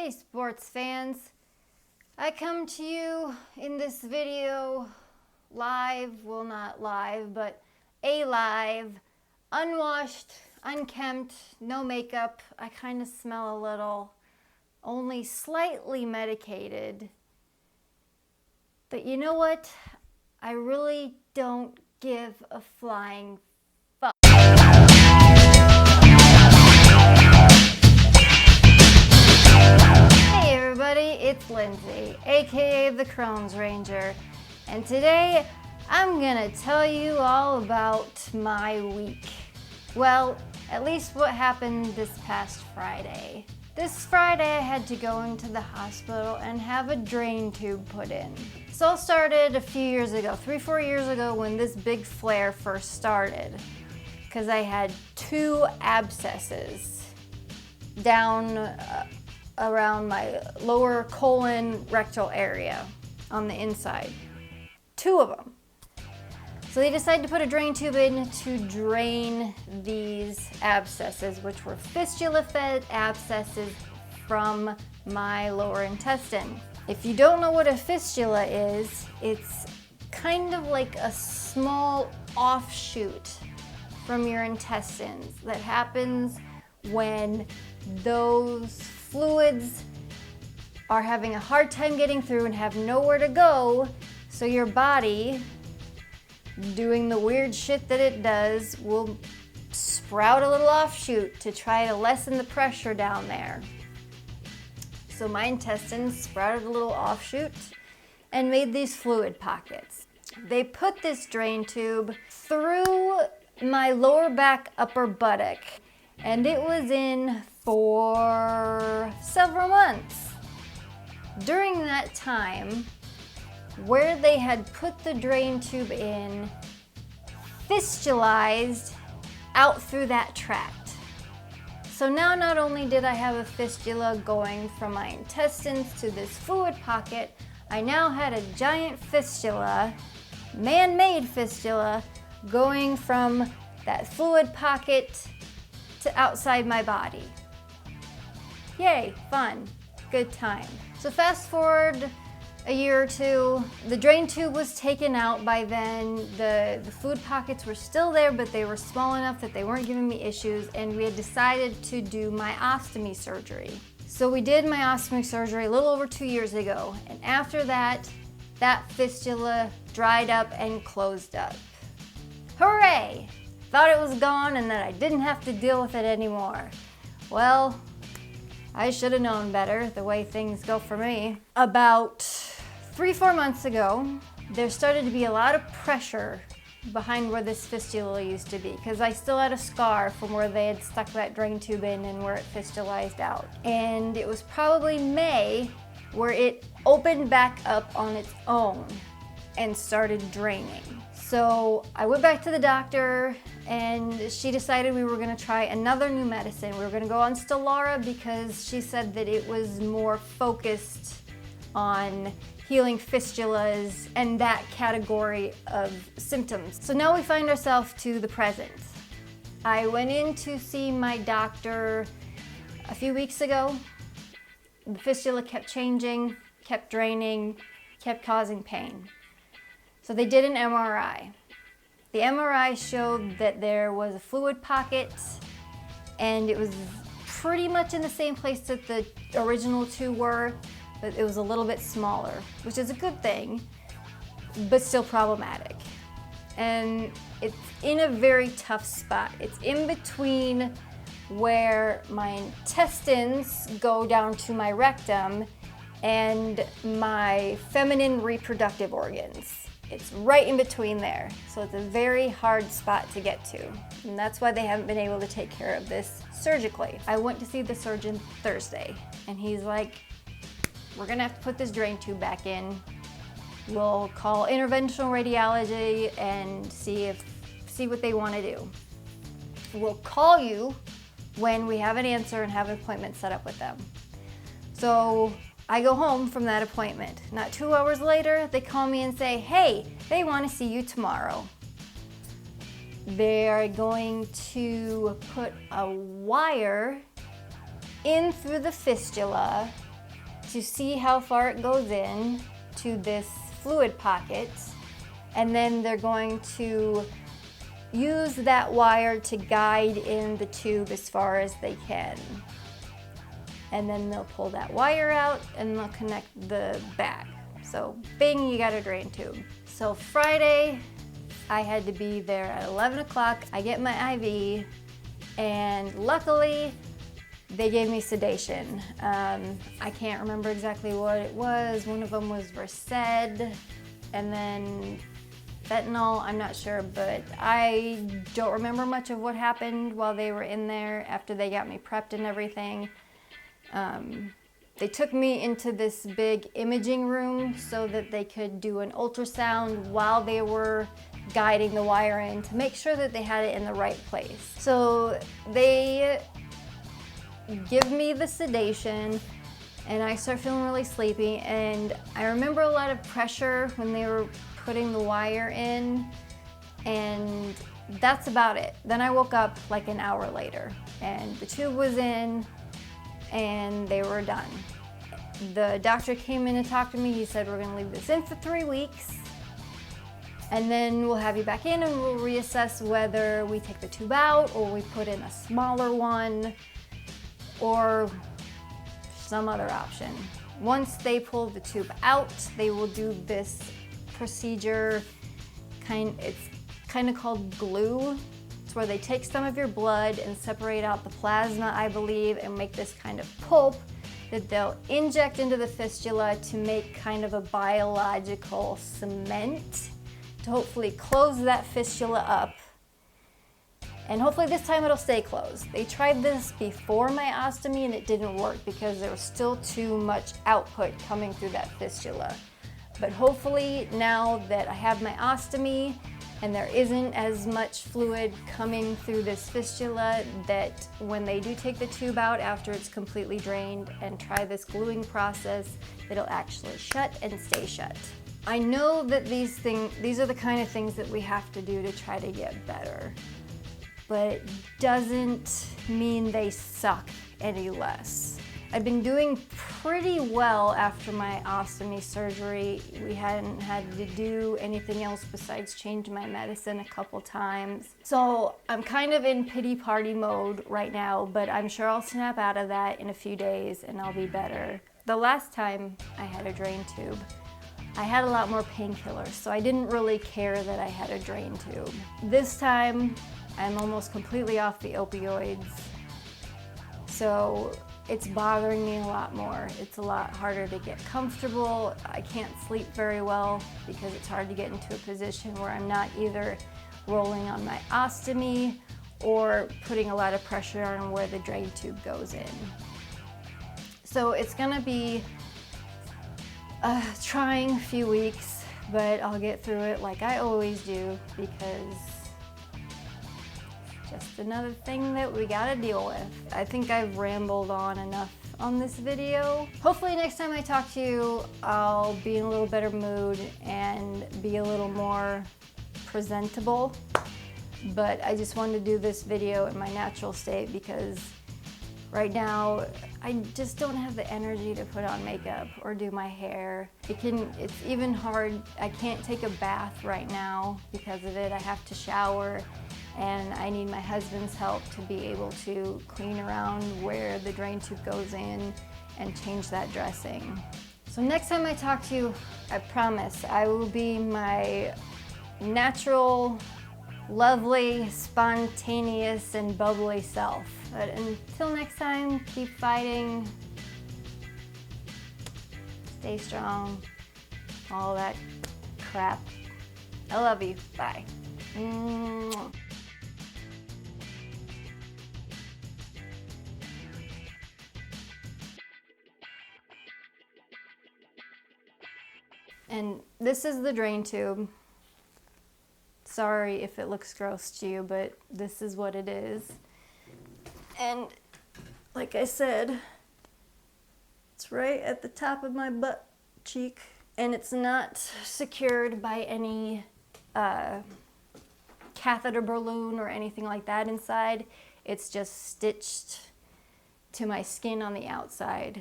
Hey sports fans, I come to you in this video live, well not live, but live, unwashed, unkempt, no makeup. I kind of smell a little, only slightly medicated. But you know what? I really don't give a flying fuck. Hey everybody, it's Lindsay, aka the Crohn's Ranger, and today I'm gonna tell you all about my week. Well, at least what happened this past Friday. This Friday I had to go into the hospital and have a drain tube put in. This all started a few years ago, 3-4 years ago, when this big flare first started, because I had 2 abscesses down around my lower colon rectal area on the inside. 2 of them. So they decided to put a drain tube in to drain these abscesses, which were fistula-fed abscesses from my lower intestine. If you don't know what a fistula is, it's kind of like a small offshoot from your intestines that happens when those fluids are having a hard time getting through and have nowhere to go, so your body, doing the weird shit that it does, will sprout a little offshoot to try to lessen the pressure down there. So my intestines sprouted a little offshoot and made these fluid pockets. They put this drain tube through my lower back upper buttock, and it was in for several months. During that time, where they had put the drain tube in fistulized out through that tract. So now not only did I have a fistula going from my intestines to this fluid pocket, I now had a giant fistula, man-made fistula, going from that fluid pocket to outside my body. Yay, fun, good time. So fast forward a year or two, the drain tube was taken out by then. The fluid pockets were still there, but they were small enough that they weren't giving me issues, and we had decided to do my ostomy surgery. So we did my ostomy surgery a little over 2 years ago, and after that, that fistula dried up and closed up. Hooray! Thought it was gone and that I didn't have to deal with it anymore. Well, I should have known better, the way things go for me. About 3-4 months ago, there started to be a lot of pressure behind where this fistula used to be, because I still had a scar from where they had stuck that drain tube in and where it fistulized out. And it was probably May where it opened back up on its own and started draining. So I went back to the doctor, and she decided we were gonna try another new medicine. We were gonna go on Stelara because she said that it was more focused on healing fistulas and that category of symptoms. So now we find ourselves to the present. I went in to see my doctor a few weeks ago. The fistula kept changing, kept draining, kept causing pain. So they did an MRI. The MRI showed that there was a fluid pocket, and it was pretty much in the same place that the original 2 were, but it was a little bit smaller, which is a good thing, but still problematic. And it's in a very tough spot. It's in between where my intestines go down to my rectum and my feminine reproductive organs. It's right in between there, so it's a very hard spot to get to, and that's why they haven't been able to take care of this surgically. I went to see the surgeon Thursday, and he's like, we're gonna have to put this drain tube back in. We'll call interventional radiology and see what they want to do. We'll call you when we have an answer and have an appointment set up with them. So I go home from that appointment. Not 2 hours later, they call me and say, hey, they want to see you tomorrow. They're going to put a wire in through the fistula to see how far it goes in to this fluid pocket, and then they're going to use that wire to guide in the tube as far as they can. And then they'll pull that wire out and they'll connect the back. So bing, you got a drain tube. So Friday, I had to be there at 11 o'clock. I get my IV, and luckily they gave me sedation. I can't remember exactly what it was. One of them was Versed, and then fentanyl, I'm not sure, but I don't remember much of what happened while they were in there after they got me prepped and everything. They took me into this big imaging room so that they could do an ultrasound while they were guiding the wire in to make sure that they had it in the right place. So they give me the sedation and I start feeling really sleepy, and I remember a lot of pressure when they were putting the wire in, and that's about it. Then I woke up like an hour later and the tube was in and they were done. The doctor came in and talked to me. He said, we're gonna leave this in for 3 weeks and then we'll have you back in and we'll reassess whether we take the tube out or we put in a smaller one or some other option. Once they pull the tube out, they will do this procedure, it's kind of called glue. It's where they take some of your blood and separate out the plasma, I believe, and make this kind of pulp that they'll inject into the fistula to make kind of a biological cement to hopefully close that fistula up. And hopefully this time it'll stay closed. They tried this before my ostomy and it didn't work because there was still too much output coming through that fistula. But hopefully now that I have my ostomy and there isn't as much fluid coming through this fistula, that when they do take the tube out after it's completely drained and try this gluing process, it'll actually shut and stay shut. I know that these are the kind of things that we have to do to try to get better, but it doesn't mean they suck any less. I've been doing pretty well after my ostomy surgery. We hadn't had to do anything else besides change my medicine a couple times. So I'm kind of in pity party mode right now, but I'm sure I'll snap out of that in a few days and I'll be better. The last time I had a drain tube, I had a lot more painkillers, so I didn't really care that I had a drain tube. This time, I'm almost completely off the opioids, so it's bothering me a lot more. It's a lot harder to get comfortable. I can't sleep very well because it's hard to get into a position where I'm not either rolling on my ostomy or putting a lot of pressure on where the drain tube goes in. So it's gonna be a trying few weeks, but I'll get through it like I always do because just another thing that we gotta deal with. I think I've rambled on enough on this video. Hopefully next time I talk to you, I'll be in a little better mood and be a little more presentable. But I just wanted to do this video in my natural state because right now, I just don't have the energy to put on makeup or do my hair. It's even hard. I can't take a bath right now because of it. I have to shower and I need my husband's help to be able to clean around where the drain tube goes in and change that dressing. So next time I talk to you, I promise I will be my natural, lovely, spontaneous, and bubbly self. But until next time, keep fighting, stay strong, all that crap. I love you. Bye. Mwah. And this is the drain tube. Sorry if it looks gross to you, but this is what it is. And like I said, it's right at the top of my butt cheek, and it's not secured by any catheter balloon or anything like that inside. It's just stitched to my skin on the outside.